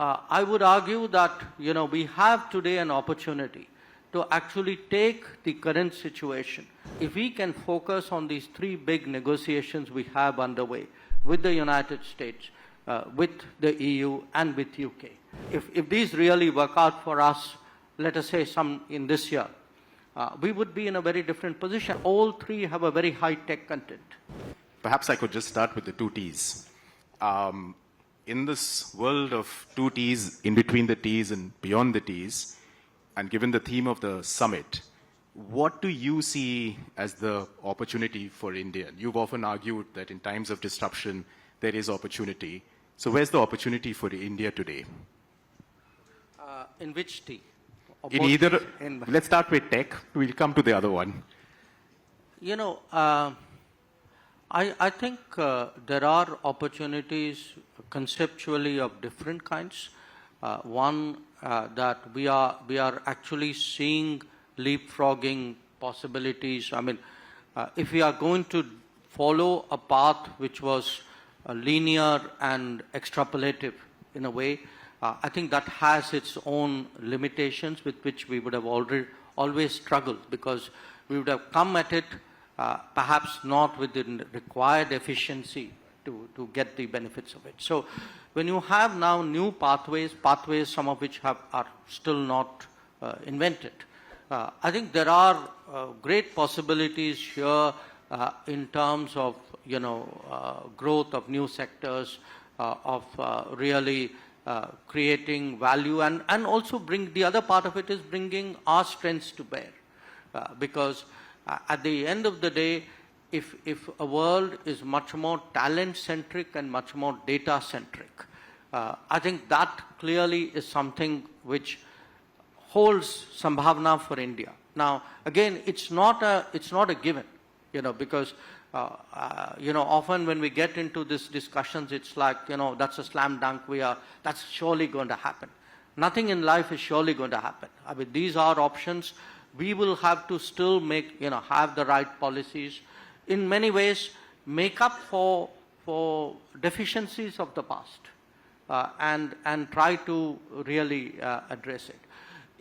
I would argue that, we have today an opportunity to actually take the current situation. If we can focus on these three big negotiations we have underway with the United States, with the EU and with UK, if these really work out for us, let us say some in this year, we would be in a very different position. All three have a very high-tech content. Perhaps I could just start with the two T's. In this world of two T's, in between the T's and beyond the T's, and given the theme of the summit, what do you see as the opportunity for India? You've often argued that in times of disruption, there is opportunity. So where's the opportunity for India today? In which T? In either, let's start with tech. We'll come to the other one. I think there are opportunities conceptually of different kinds. One, that we are actually seeing leapfrogging possibilities. I mean, if we are going to follow a path which was linear and extrapolative in a way, I think that has its own limitations with which we would have always struggled, because we would have come at it perhaps not with the required efficiency to get the benefits of it. So when you have now new pathways, some of which are still not invented, I think there are great possibilities here in terms of growth of new sectors, of really creating value, and also the other part of it is bringing our strengths to bear, because at the end of the day, if a world is much more talent-centric and much more data-centric, I think that clearly is something which holds sambhavna for India. Now, again, it's not a given, because often when we get into these discussions, it's like, that's a slam dunk. That's surely going to happen. Nothing in life is surely going to happen. I mean, these are options. We will have to still have the right policies. In many ways, make up for deficiencies of the past, and try to really address it.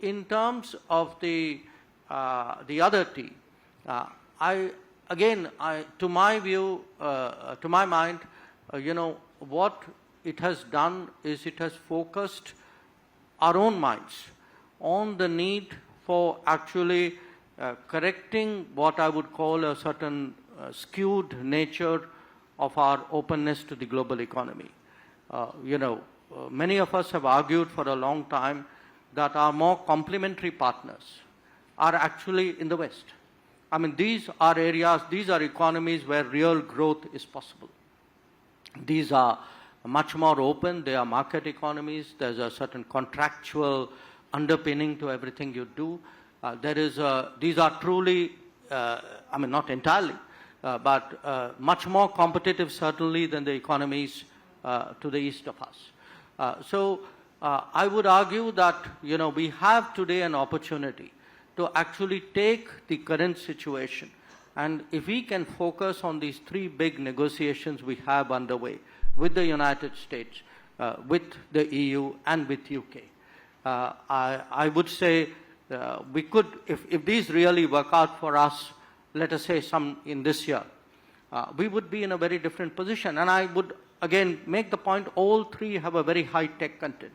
In terms of the other T, to my view, to my mind, what it has done is it has focused our own minds on the need for actually correcting what I would call a certain skewed nature of our openness to the global economy. Many of us have argued for a long time that our more complementary partners are actually in the West. I mean, these are areas, these are economies where real growth is possible. These are much more open, they are market economies, there's a certain contractual underpinning to everything you do. These are truly, not entirely, but much more competitive certainly than the economies to the east of us. So I would argue that, we have today an opportunity to actually take the current situation, and if we can focus on these three big negotiations we have underway with the United States, with the EU and with UK, I would say we could, if these really work out for us, let us say some in this year, we would be in a very different position. And I would again make the point, all three have a very high-tech content.